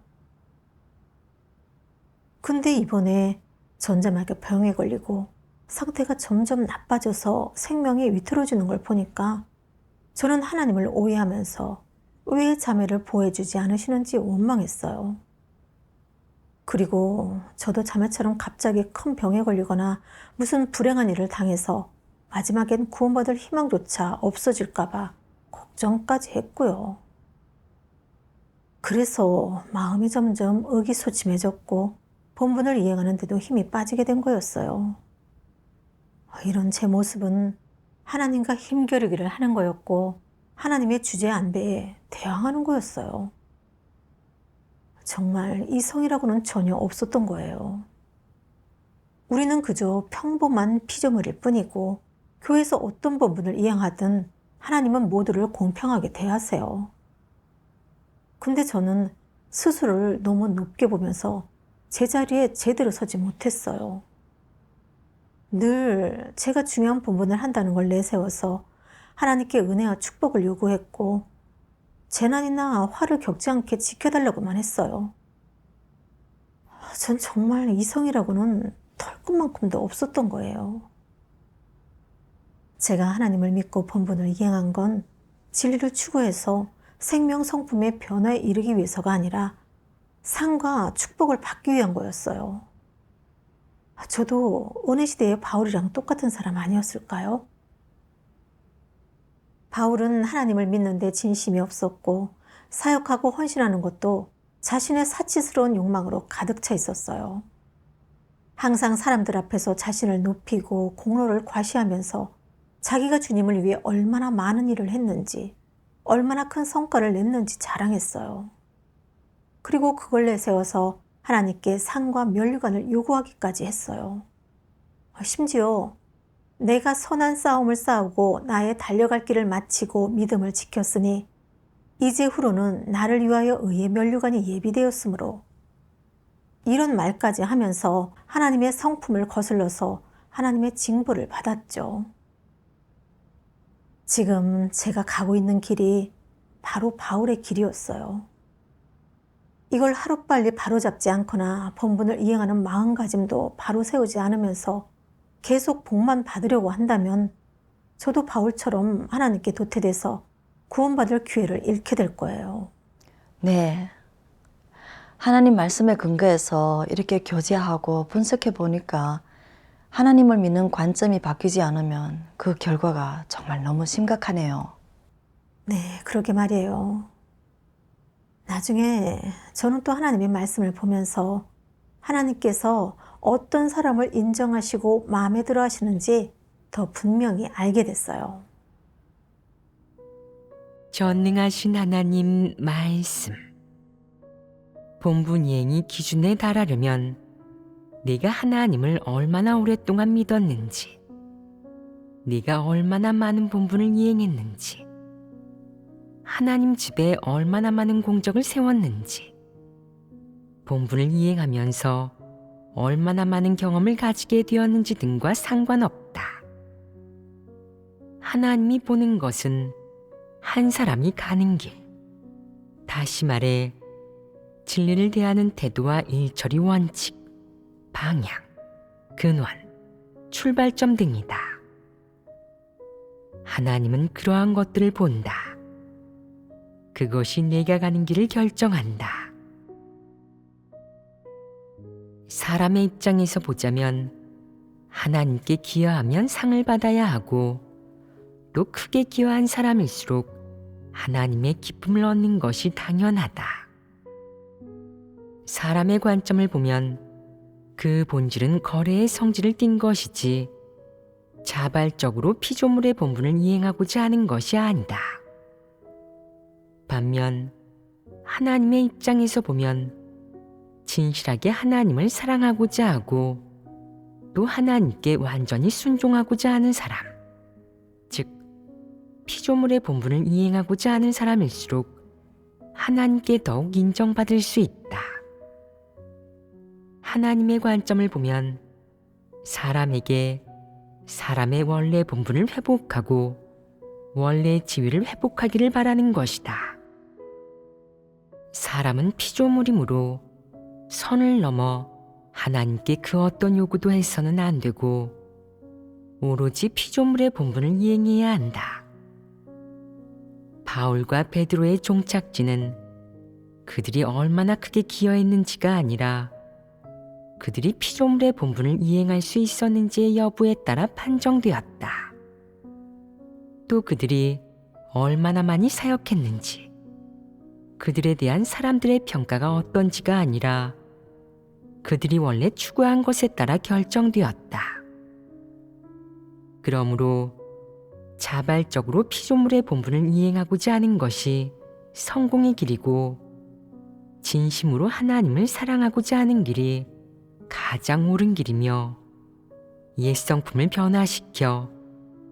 근데 이번에 전자말기 병에 걸리고 상태가 점점 나빠져서 생명이 위태로워지는 걸 보니까 저는 하나님을 오해하면서 왜 자매를 보호해주지 않으시는지 원망했어요. 그리고 저도 자매처럼 갑자기 큰 병에 걸리거나 무슨 불행한 일을 당해서 마지막엔 구원받을 희망조차 없어질까봐 걱정까지 했고요. 그래서 마음이 점점 의기소침해졌고 본분을 이행하는 데도 힘이 빠지게 된 거였어요. 이런 제 모습은 하나님과 힘겨루기를 하는 거였고 하나님의 주제 안배에 대항하는 거였어요. 정말 이성이라고는 전혀 없었던 거예요. 우리는 그저 평범한 피조물일 뿐이고 교회에서 어떤 본분을 이행하든 하나님은 모두를 공평하게 대하세요. 근데 저는 스스로를 너무 높게 보면서 제자리에 제대로 서지 못했어요. 늘 제가 중요한 본분을 한다는 걸 내세워서 하나님께 은혜와 축복을 요구했고 재난이나 화를 겪지 않게 지켜달라고만 했어요. 전 정말 이성이라고는 털끝만큼도 없었던 거예요. 제가 하나님을 믿고 본분을 이행한 건 진리를 추구해서 생명 성품의 변화에 이르기 위해서가 아니라 상과 축복을 받기 위한 거였어요. 저도 은혜 시대의 바울이랑 똑같은 사람 아니었을까요? 바울은 하나님을 믿는데 진심이 없었고 사역하고 헌신하는 것도 자신의 사치스러운 욕망으로 가득 차 있었어요. 항상 사람들 앞에서 자신을 높이고 공로를 과시하면서 자기가 주님을 위해 얼마나 많은 일을 했는지, 얼마나 큰 성과를 냈는지 자랑했어요. 그리고 그걸 내세워서 하나님께 상과 면류관을 요구하기까지 했어요. 심지어 내가 선한 싸움을 싸우고 나의 달려갈 길을 마치고 믿음을 지켰으니 이제 후로는 나를 위하여 의의 면류관이 예비되었으므로, 이런 말까지 하면서 하나님의 성품을 거슬러서 하나님의 징벌을 받았죠. 지금 제가 가고 있는 길이 바로 바울의 길이었어요. 이걸 하루빨리 바로잡지 않거나 본분을 이행하는 마음가짐도 바로 세우지 않으면서 계속 복만 받으려고 한다면 저도 바울처럼 하나님께 도태돼서 구원받을 기회를 잃게 될 거예요. 네. 하나님 말씀에 근거해서 이렇게 교제하고 분석해 보니까 하나님을 믿는 관점이 바뀌지 않으면 그 결과가 정말 너무 심각하네요. 네, 그러게 말이에요. 나중에 저는 또 하나님의 말씀을 보면서 하나님께서 어떤 사람을 인정하시고 마음에 들어 하시는지 더 분명히 알게 됐어요. 전능하신 하나님 말씀. 본분 이행이 기준에 달하려면 네가 하나님을 얼마나 오랫동안 믿었는지, 네가 얼마나 많은 본분을 이행했는지, 하나님 집에 얼마나 많은 공적을 세웠는지, 본분을 이행하면서 얼마나 많은 경험을 가지게 되었는지 등과 상관없다. 하나님이 보는 것은 한 사람이 가는 길, 다시 말해 진리를 대하는 태도와 일처리 원칙, 방향, 근원, 출발점 등이다. 하나님은 그러한 것들을 본다. 그것이 내가 가는 길을 결정한다. 사람의 입장에서 보자면 하나님께 기여하면 상을 받아야 하고, 또 크게 기여한 사람일수록 하나님의 기쁨을 얻는 것이 당연하다. 사람의 관점을 보면 그 본질은 거래의 성질을 띈 것이지 자발적으로 피조물의 본분을 이행하고자 하는 것이 아니다. 반면 하나님의 입장에서 보면 진실하게 하나님을 사랑하고자 하고 또 하나님께 완전히 순종하고자 하는 사람, 즉 피조물의 본분을 이행하고자 하는 사람일수록 하나님께 더욱 인정받을 수 있다. 하나님의 관점을 보면 사람에게 사람의 원래 본분을 회복하고 원래 지위를 회복하기를 바라는 것이다. 사람은 피조물이므로 선을 넘어 하나님께 그 어떤 요구도 해서는 안 되고 오로지 피조물의 본분을 이행해야 한다. 바울과 베드로의 종착지는 그들이 얼마나 크게 기여했는지가 아니라 그들이 피조물의 본분을 이행할 수 있었는지의 여부에 따라 판정되었다. 또 그들이 얼마나 많이 사역했는지, 그들에 대한 사람들의 평가가 어떤지가 아니라 그들이 원래 추구한 것에 따라 결정되었다. 그러므로 자발적으로 피조물의 본분을 이행하고자 하는 것이 성공의 길이고, 진심으로 하나님을 사랑하고자 하는 길이 가장 옳은 길이며, 옛 성품을 변화시켜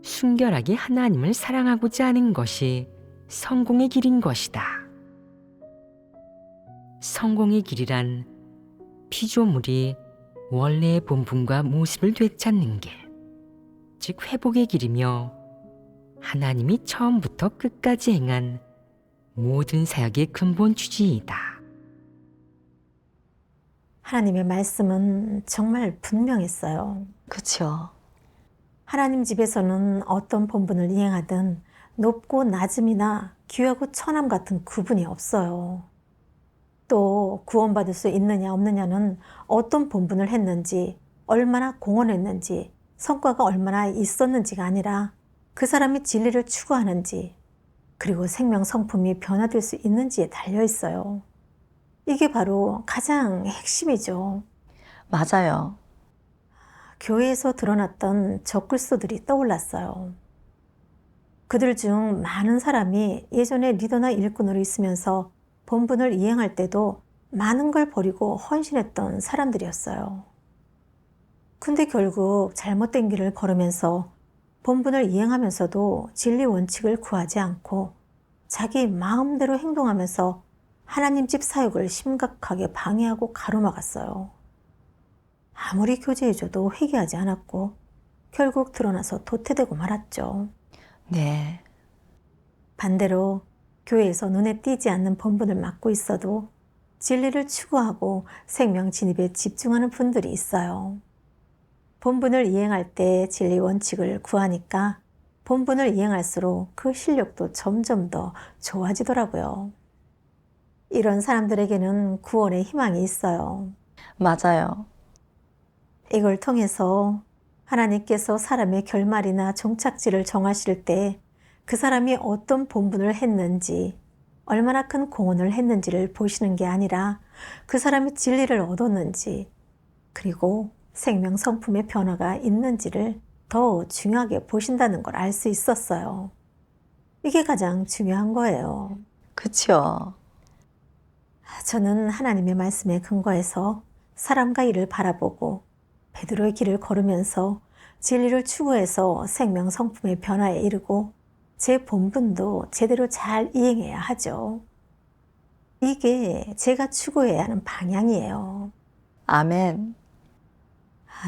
순결하게 하나님을 사랑하고자 하는 것이 성공의 길인 것이다. 성공의 길이란 피조물이 원래의 본분과 모습을 되찾는 길, 즉 회복의 길이며 하나님이 처음부터 끝까지 행한 모든 사역의 근본 취지이다. 하나님의 말씀은 정말 분명했어요. 그쵸. 하나님 집에서는 어떤 본분을 이행하든 높고 낮음이나 귀하고 천함 같은 구분이 없어요. 또 구원받을 수 있느냐 없느냐는 어떤 본분을 했는지, 얼마나 공헌했는지, 성과가 얼마나 있었는지가 아니라 그 사람이 진리를 추구하는지, 그리고 생명 성품이 변화될 수 있는지에 달려 있어요. 이게 바로 가장 핵심이죠. 맞아요. 교회에서 드러났던 적그리스도들이 떠올랐어요. 그들 중 많은 사람이 예전에 리더나 일꾼으로 있으면서 본분을 이행할 때도 많은 걸 버리고 헌신했던 사람들이었어요. 근데 결국 잘못된 길을 걸으면서 본분을 이행하면서도 진리 원칙을 구하지 않고 자기 마음대로 행동하면서 하나님 집 사역을 심각하게 방해하고 가로막았어요. 아무리 교제해줘도 회개하지 않았고 결국 드러나서 도태되고 말았죠. 네. 반대로 교회에서 눈에 띄지 않는 본분을 맡고 있어도 진리를 추구하고 생명 진입에 집중하는 분들이 있어요. 본분을 이행할 때 진리 원칙을 구하니까 본분을 이행할수록 그 실력도 점점 더 좋아지더라고요. 이런 사람들에게는 구원의 희망이 있어요. 맞아요. 이걸 통해서 하나님께서 사람의 결말이나 종착지를 정하실 때 그 사람이 어떤 본분을 했는지, 얼마나 큰 공헌을 했는지를 보시는 게 아니라 그 사람이 진리를 얻었는지, 그리고 생명 성품의 변화가 있는지를 더 중요하게 보신다는 걸 알 수 있었어요. 이게 가장 중요한 거예요. 그쵸. 저는 하나님의 말씀에 근거해서 사람과 일을 바라보고 베드로의 길을 걸으면서 진리를 추구해서 생명 성품의 변화에 이르고 제 본분도 제대로 잘 이행해야 하죠. 이게 제가 추구해야 하는 방향이에요. 아멘.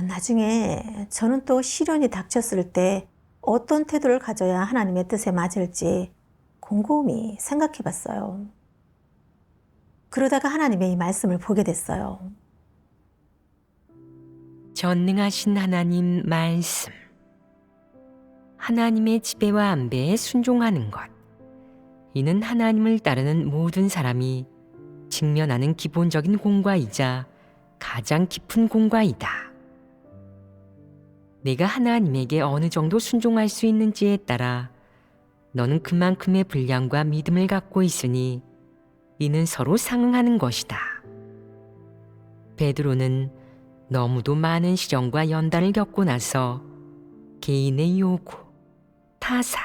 나중에 저는 또 시련이 닥쳤을 때 어떤 태도를 가져야 하나님의 뜻에 맞을지 곰곰이 생각해 봤어요. 그러다가 하나님의 이 말씀을 보게 됐어요. 전능하신 하나님 말씀. 하나님의 지배와 안배에 순종하는 것. 이는 하나님을 따르는 모든 사람이 직면하는 기본적인 공과이자 가장 깊은 공과이다. 내가 하나님에게 어느 정도 순종할 수 있는지에 따라 너는 그만큼의 분량과 믿음을 갖고 있으니 이는 서로 상응하는 것이다. 베드로는 너무도 많은 시련과 연단을 겪고 나서 개인의 요구, 타산,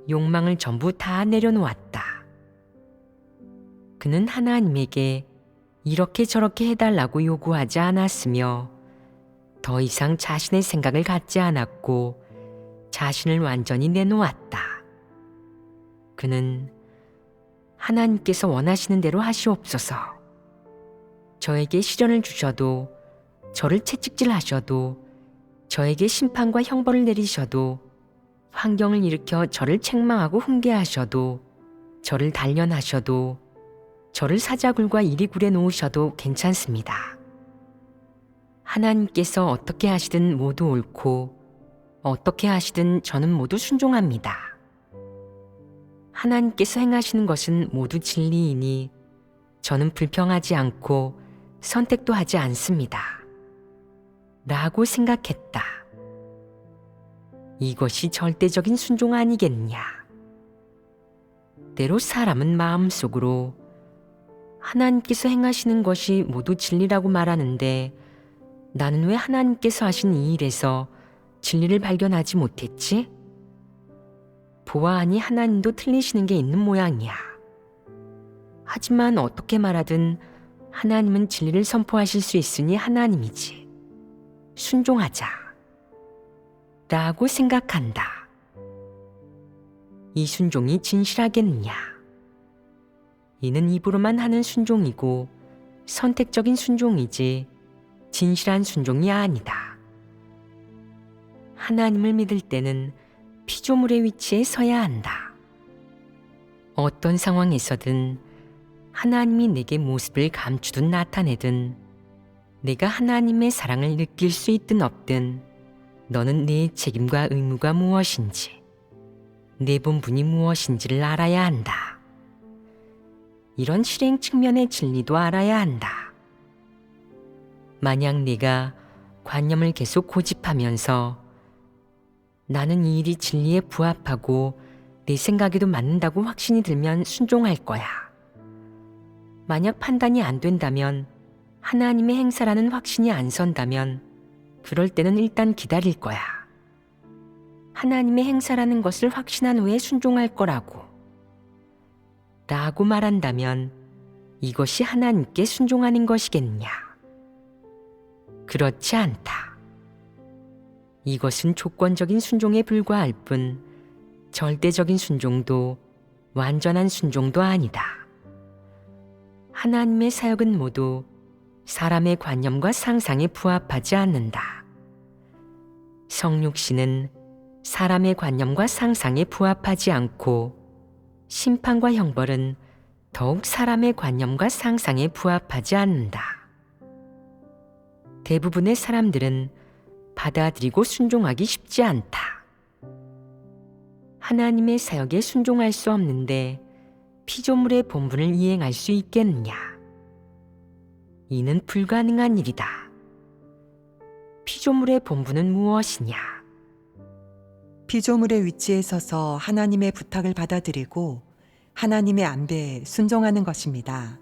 욕망을 전부 다 내려놓았다. 그는 하나님에게 이렇게 저렇게 해달라고 요구하지 않았으며 더 이상 자신의 생각을 갖지 않았고 자신을 완전히 내놓았다. 그는 하나님께서 원하시는 대로 하시옵소서. 저에게 시련을 주셔도 저를 채찍질하셔도 저에게 심판과 형벌을 내리셔도 환경을 일으켜 저를 책망하고 훈계하셔도 저를 단련하셔도 저를 사자굴과 이리굴에 놓으셔도 괜찮습니다. 하나님께서 어떻게 하시든 모두 옳고 어떻게 하시든 저는 모두 순종합니다. 하나님께서 행하시는 것은 모두 진리이니 저는 불평하지 않고 선택도 하지 않습니다. 라고 생각했다. 이것이 절대적인 순종 아니겠냐. 때로 사람은 마음속으로 하나님께서 행하시는 것이 모두 진리라고 말하는데 나는 왜 하나님께서 하신 이 일에서 진리를 발견하지 못했지? 보아하니 하나님도 틀리시는 게 있는 모양이야. 하지만 어떻게 말하든 하나님은 진리를 선포하실 수 있으니 하나님이지. 순종하자. 라고 생각한다. 이 순종이 진실하겠느냐? 이는 입으로만 하는 순종이고 선택적인 순종이지 진실한 순종이 아니다. 하나님을 믿을 때는 피조물의 위치에 서야 한다. 어떤 상황에서든 하나님이 내게 모습을 감추든 나타내든 내가 하나님의 사랑을 느낄 수 있든 없든 너는 내 책임과 의무가 무엇인지, 내 본분이 무엇인지를 알아야 한다. 이런 실행 측면의 진리도 알아야 한다. 만약 네가 관념을 계속 고집하면서 나는 이 일이 진리에 부합하고 내 생각에도 맞는다고 확신이 들면 순종할 거야. 만약 판단이 안 된다면, 하나님의 행사라는 확신이 안 선다면 그럴 때는 일단 기다릴 거야. 하나님의 행사라는 것을 확신한 후에 순종할 거라고. 라고 말한다면 이것이 하나님께 순종하는 것이겠냐? 그렇지 않다. 이것은 조건적인 순종에 불과할 뿐 절대적인 순종도 완전한 순종도 아니다. 하나님의 사역은 모두 사람의 관념과 상상에 부합하지 않는다. 성육신은 사람의 관념과 상상에 부합하지 않고 심판과 형벌은 더욱 사람의 관념과 상상에 부합하지 않는다. 대부분의 사람들은 받아들이고 순종하기 쉽지 않다. 하나님의 사역에 순종할 수 없는데 피조물의 본분을 이행할 수 있겠느냐? 이는 불가능한 일이다. 피조물의 본분은 무엇이냐? 피조물의 위치에 서서 하나님의 부탁을 받아들이고 하나님의 안배에 순종하는 것입니다.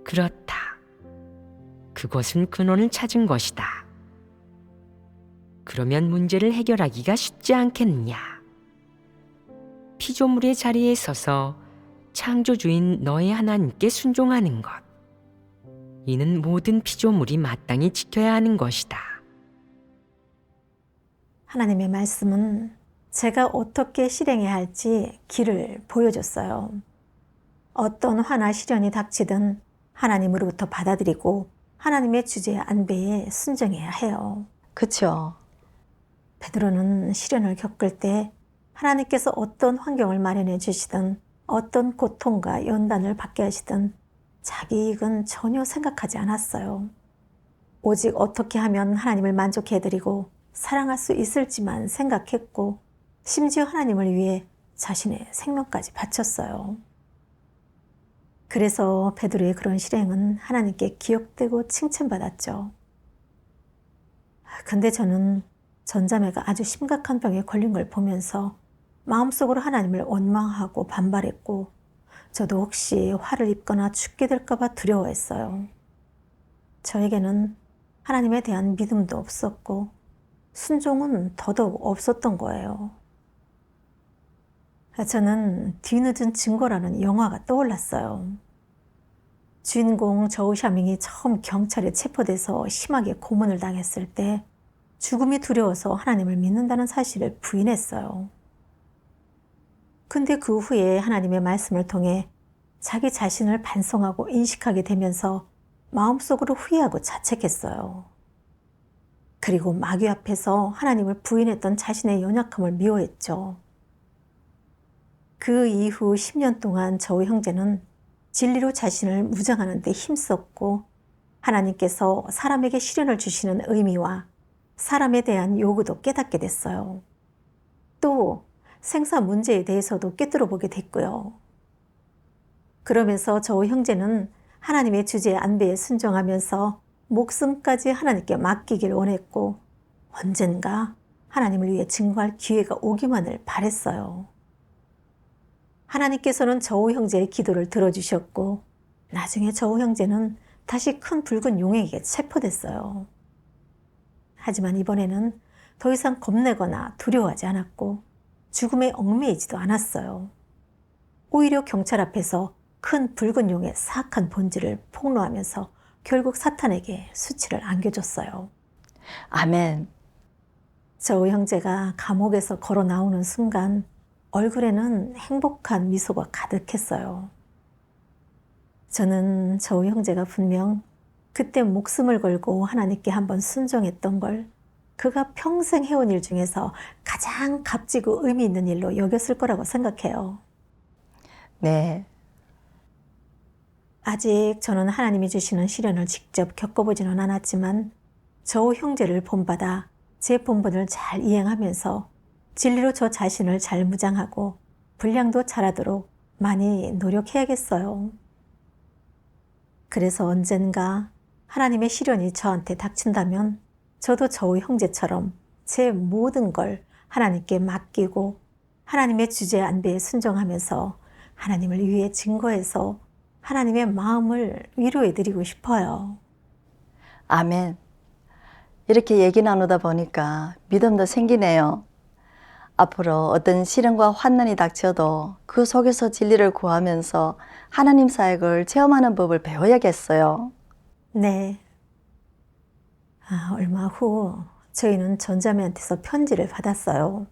그렇다. 그것은 근원을 찾은 것이다. 그러면 문제를 해결하기가 쉽지 않겠느냐? 피조물의 자리에 서서 창조주인 너의 하나님께 순종하는 것. 이는 모든 피조물이 마땅히 지켜야 하는 것이다. 하나님의 말씀은 제가 어떻게 실행해야 할지 길을 보여줬어요. 어떤 화나 시련이 닥치든 하나님으로부터 받아들이고 하나님의 주제 안배에 순종해야 해요. 그쵸? 베드로는 시련을 겪을 때 하나님께서 어떤 환경을 마련해 주시든 어떤 고통과 연단을 받게 하시든 자기 이익은 전혀 생각하지 않았어요. 오직 어떻게 하면 하나님을 만족해드리고 사랑할 수 있을지만 생각했고 심지어 하나님을 위해 자신의 생명까지 바쳤어요. 그래서 베드로의 그런 실행은 하나님께 기억되고 칭찬받았죠. 근데 저는 전자매가 아주 심각한 병에 걸린 걸 보면서 마음속으로 하나님을 원망하고 반발했고 저도 혹시 화를 입거나 죽게 될까 봐 두려워했어요. 저에게는 하나님에 대한 믿음도 없었고 순종은 더더욱 없었던 거예요. 저는 뒤늦은 증거라는 영화가 떠올랐어요. 주인공 저우 샤밍이 처음 경찰에 체포돼서 심하게 고문을 당했을 때 죽음이 두려워서 하나님을 믿는다는 사실을 부인했어요. 근데 그 후에 하나님의 말씀을 통해 자기 자신을 반성하고 인식하게 되면서 마음속으로 후회하고 자책했어요. 그리고 마귀 앞에서 하나님을 부인했던 자신의 연약함을 미워했죠. 그 이후 10년 동안 저우 형제는 진리로 자신을 무장하는 데 힘썼고 하나님께서 사람에게 시련을 주시는 의미와 사람에 대한 요구도 깨닫게 됐어요. 또 생사 문제에 대해서도 꿰뚫어 보게 됐고요. 그러면서 저우 형제는 하나님의 주제 안배에 순종하면서 목숨까지 하나님께 맡기길 원했고 언젠가 하나님을 위해 증거할 기회가 오기만을 바랬어요. 하나님께서는 저우 형제의 기도를 들어주셨고 나중에 저우 형제는 다시 큰 붉은 용에게 체포됐어요. 하지만 이번에는 더 이상 겁내거나 두려워하지 않았고 죽음에 얽매이지도 않았어요. 오히려 경찰 앞에서 큰 붉은 용의 사악한 본질을 폭로하면서 결국 사탄에게 수치를 안겨줬어요. 아멘. 저우 형제가 감옥에서 걸어 나오는 순간 얼굴에는 행복한 미소가 가득했어요. 저는 저우 형제가 분명 그때 목숨을 걸고 하나님께 한번 순종했던 걸 그가 평생 해온 일 중에서 가장 값지고 의미 있는 일로 여겼을 거라고 생각해요. 네, 아직 저는 하나님이 주시는 시련을 직접 겪어보지는 않았지만 저 형제를 본받아 제 본분을 잘 이행하면서 진리로 저 자신을 잘 무장하고 분량도 잘하도록 많이 노력해야겠어요. 그래서 언젠가 하나님의 시련이 저한테 닥친다면 저도 저 형제처럼 제 모든 걸 하나님께 맡기고 하나님의 주제 안배에 순종하면서 하나님을 위해 증거해서 하나님의 마음을 위로해드리고 싶어요. 아멘. 이렇게 얘기 나누다 보니까 믿음도 생기네요. 앞으로 어떤 시련과 환난이 닥쳐도 그 속에서 진리를 구하면서 하나님 사역을 체험하는 법을 배워야겠어요. 네. 얼마 후 저희는 전자매한테서 편지를 받았어요.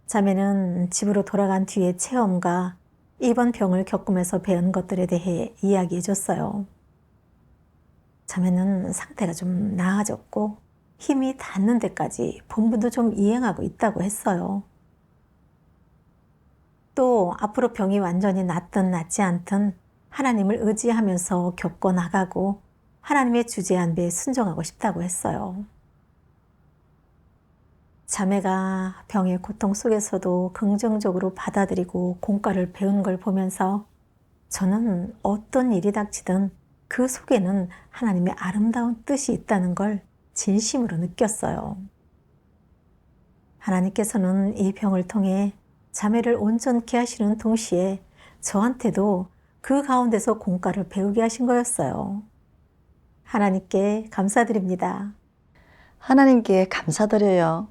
자매는 집으로 돌아간 뒤에 체험과 이번 병을 겪으면서 배운 것들에 대해 이야기해 줬어요. 자매는 상태가 좀 나아졌고 힘이 닿는 데까지 본분도 좀 이행하고 있다고 했어요. 또 앞으로 병이 완전히 낫든 낫지 않든 하나님을 의지하면서 겪어 나가고 하나님의 주제 안배에 순종하고 싶다고 했어요. 자매가 병의 고통 속에서도 긍정적으로 받아들이고 공과를 배운 걸 보면서 저는 어떤 일이 닥치든 그 속에는 하나님의 아름다운 뜻이 있다는 걸 진심으로 느꼈어요. 하나님께서는 이 병을 통해 자매를 온전케 하시는 동시에 저한테도 그 가운데서 공과를 배우게 하신 거였어요. 하나님께 감사드립니다. 하나님께 감사드려요.